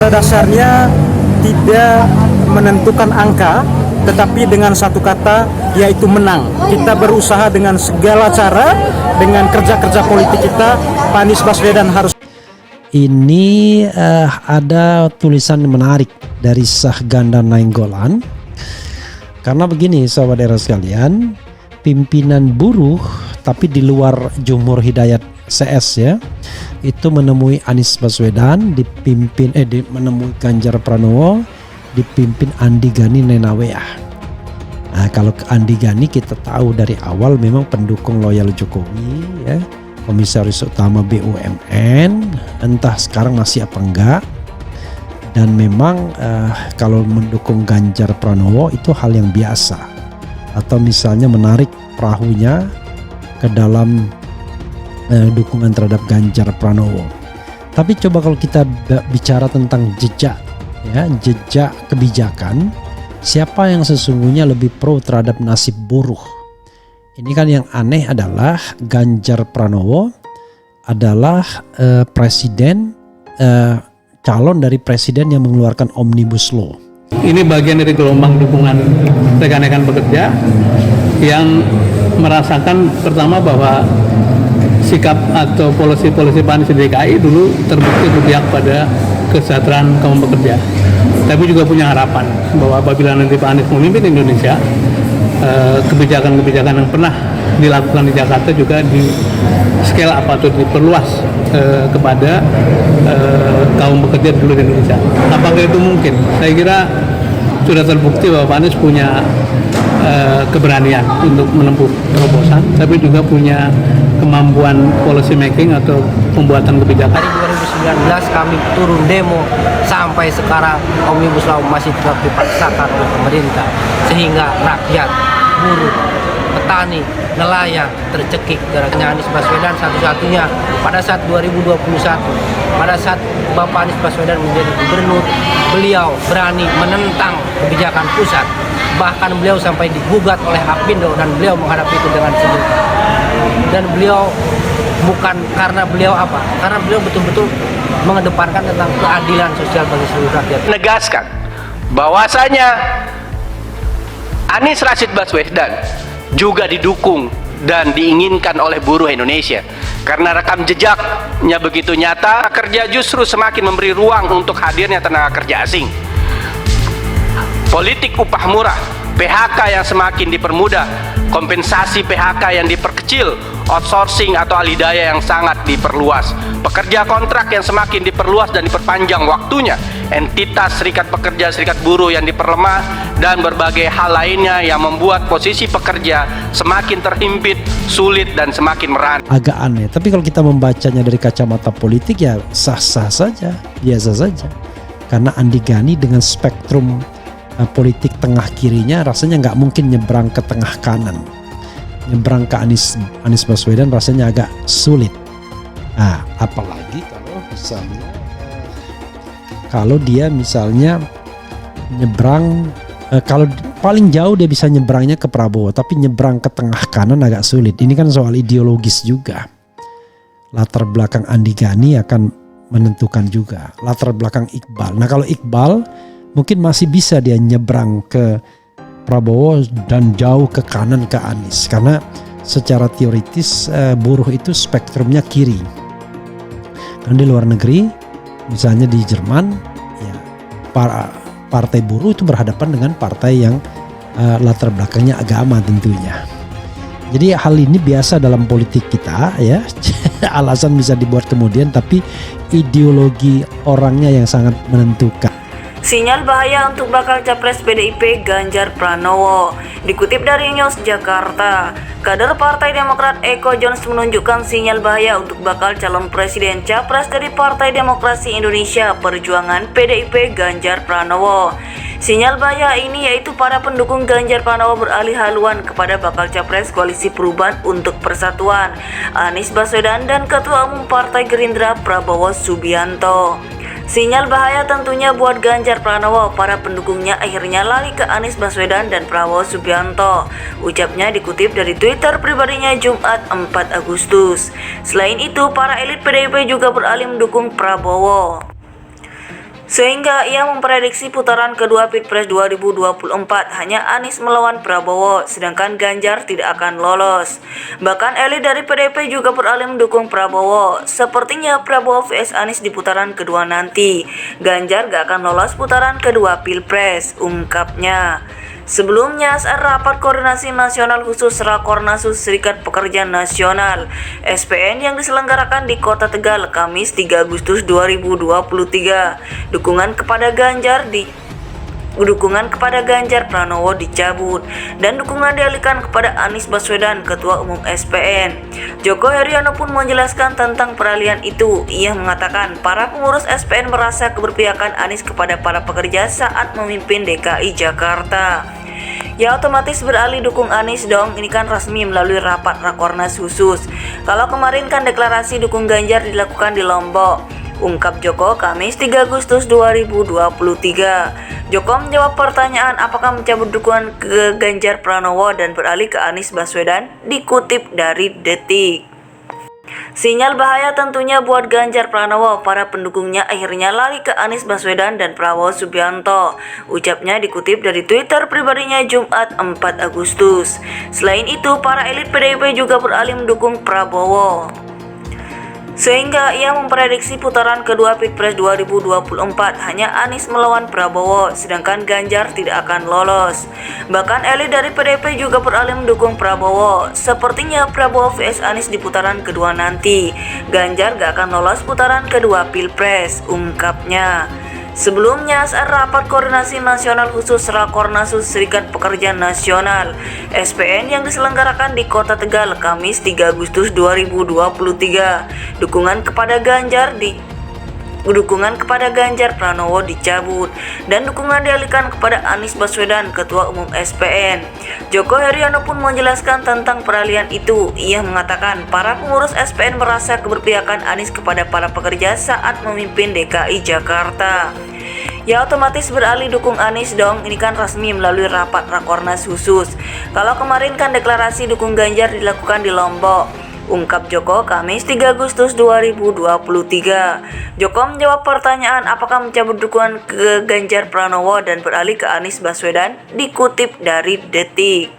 Pada dasarnya tidak menentukan angka, tetapi dengan satu kata yaitu menang. Kita berusaha dengan segala cara, dengan kerja-kerja politik kita, Pak Anies Baswedan harus. Ini ada tulisan menarik dari Syahganda Nainggolan. Karena begini sahabat daerah sekalian, pimpinan buruh tapi di luar Jumhur Hidayat CS ya, itu menemui Anies Baswedan menemui Ganjar Pranowo dipimpin Andi Gani Nenawea. Nah, kalau Andi Gani kita tahu dari awal memang pendukung loyal Jokowi ya, Komisaris Utama BUMN, entah sekarang masih apa enggak. Dan memang kalau mendukung Ganjar Pranowo itu hal yang biasa, atau misalnya menarik perahunya ke dalam dukungan terhadap Ganjar Pranowo. Tapi coba kalau kita bicara tentang jejak kebijakan, siapa yang sesungguhnya lebih pro terhadap nasib buruh? Ini kan yang aneh adalah Ganjar Pranowo adalah calon dari presiden yang mengeluarkan Omnibus Law. Ini bagian dari gelombang dukungan rekan-rekan pekerja yang merasakan pertama bahwa sikap atau polisi-polisi Pak Anies di DKI dulu terbukti berpihak pada kesejahteraan kaum pekerja. Tapi juga punya harapan bahwa apabila nanti Pak Anies memimpin Indonesia, kebijakan-kebijakan yang pernah dilakukan di Jakarta juga di scale up atau diperluas kepada kaum pekerja di seluruh Indonesia. Apakah itu mungkin? Saya kira sudah terbukti bahwa Pak Anies punya keberanian untuk menempuh terobosan, tapi juga punya kemampuan policy making atau pembuatan kebijakan. Dari 2019 kami turun demo sampai sekarang Omnibus Law masih tetap dipaksakan oleh pemerintah, sehingga rakyat, buruh, petani, nelayan tercekik gara-gara Anies Baswedan satu-satunya. Pada saat 2021, pada saat Bapak Anies Baswedan menjadi gubernur, beliau berani menentang kebijakan pusat. Bahkan beliau sampai digugat oleh Apindo dan beliau menghadapi itu dengan senyum. Dan beliau bukan karena beliau apa? Karena beliau betul-betul mengedepankan tentang keadilan sosial bagi seluruh rakyat. Menegaskan bahwasanya Anies Rashid Baswedan juga didukung dan diinginkan oleh buruh Indonesia karena rekam jejaknya begitu nyata. Kerja justru semakin memberi ruang untuk hadirnya tenaga kerja asing. Politik upah murah, PHK yang semakin dipermudah, kompensasi PHK yang diperkecil, outsourcing atau alidaya yang sangat diperluas, pekerja kontrak yang semakin diperluas dan diperpanjang waktunya, entitas serikat pekerja, serikat buruh yang diperlemah, dan berbagai hal lainnya yang membuat posisi pekerja semakin terhimpit, sulit, dan semakin merana. Agak aneh, tapi kalau kita membacanya dari kacamata politik ya sah-sah saja, biasa saja. Karena Andi Gani dengan spektrum politik tengah kirinya rasanya nggak mungkin nyebrang ke tengah kanan. Nyebrang ke Anies Baswedan rasanya agak sulit. Nah, apalagi kalau dia misalnya nyebrang, kalau paling jauh dia bisa nyebrangnya ke Prabowo, tapi nyebrang ke tengah kanan agak sulit. Ini kan soal ideologis juga. Latar belakang Andi Gani akan menentukan juga. Latar belakang Iqbal. Nah, kalau Iqbal mungkin masih bisa dia nyebrang ke Prabowo dan jauh ke kanan ke Anies, karena secara teoritis buruh itu spektrumnya kiri. Kan di luar negeri, misalnya di Jerman, ya partai buruh itu berhadapan dengan partai yang latar belakangnya agama tentunya. Jadi hal ini biasa dalam politik kita ya. Alasan bisa dibuat kemudian, tapi ideologi orangnya yang sangat menentukan. Sinyal bahaya untuk bakal capres PDIP Ganjar Pranowo. Dikutip dari News Jakarta, kader Partai Demokrat Eko Jones menunjukkan sinyal bahaya untuk bakal calon presiden capres dari Partai Demokrasi Indonesia Perjuangan PDIP Ganjar Pranowo. Sinyal bahaya ini yaitu para pendukung Ganjar Pranowo beralih haluan kepada bakal capres Koalisi Perubahan untuk Persatuan Anies Baswedan dan Ketua Umum Partai Gerindra Prabowo Subianto. Sinyal bahaya tentunya buat Ganjar Pranowo, para pendukungnya akhirnya lari ke Anies Baswedan dan Prabowo Subianto. Ucapnya dikutip dari Twitter pribadinya Jumat 4 Agustus. Selain itu, para elit PDIP juga beralih mendukung Prabowo. Sehingga ia memprediksi putaran kedua Pilpres 2024 hanya Anies melawan Prabowo, sedangkan Ganjar tidak akan lolos. Bahkan elit dari PDIP juga beralih mendukung Prabowo. Sepertinya Prabowo vs Anies di putaran kedua nanti. Ganjar gak akan lolos putaran kedua Pilpres, ungkapnya. Sebelumnya, saat rapat koordinasi nasional khusus Rakornasus Serikat Pekerja Nasional (SPN) yang diselenggarakan di Kota Tegal Kamis 3 Agustus 2023, dukungan kepada Ganjar Pranowo dicabut dan dukungan dialihkan kepada Anies Baswedan, Ketua Umum SPN. Joko Heriano pun menjelaskan tentang peralihan itu. Ia mengatakan para pengurus SPN merasa keberpihakan Anies kepada para pekerja saat memimpin DKI Jakarta. Ya otomatis beralih dukung Anies dong, ini kan resmi melalui rapat Rakornas khusus. Kalau kemarin kan deklarasi dukung Ganjar dilakukan di Lombok, ungkap Joko Kamis 3 Agustus 2023. Joko menjawab pertanyaan apakah mencabut dukungan ke Ganjar Pranowo dan beralih ke Anies Baswedan, dikutip dari Detik. Sinyal bahaya tentunya buat Ganjar Pranowo, para pendukungnya akhirnya lari ke Anies Baswedan dan Prabowo Subianto, ucapnya dikutip dari Twitter pribadinya Jumat 4 Agustus. Selain itu, para elit PDIP juga beralih mendukung Prabowo. Sehingga ia memprediksi putaran kedua Pilpres 2024 hanya Anies melawan Prabowo, sedangkan Ganjar tidak akan lolos. Bahkan elit dari PDIP juga beralih mendukung Prabowo. Sepertinya Prabowo vs Anies di putaran kedua nanti. Ganjar gak akan lolos putaran kedua Pilpres, ungkapnya. Sebelumnya, saat rapat koordinasi nasional khusus Rakornasus Serikat Pekerja Nasional (SPN) yang diselenggarakan di Kota Tegal Kamis 3 Agustus 2023, dukungan kepada Ganjar Pranowo dicabut dan dukungan dialihkan kepada Anies Baswedan, Ketua Umum SPN. Joko Heriano pun menjelaskan tentang peralihan itu. Ia mengatakan para pengurus SPN merasa keberpihakan Anies kepada para pekerja saat memimpin DKI Jakarta. Ya otomatis beralih dukung Anies dong, ini kan resmi melalui rapat Rakornas khusus. Kalau kemarin kan deklarasi dukung Ganjar dilakukan di Lombok, ungkap Joko Kamis 3 Agustus 2023. Joko menjawab pertanyaan apakah mencabut dukungan ke Ganjar Pranowo dan beralih ke Anies Baswedan, dikutip dari Detik.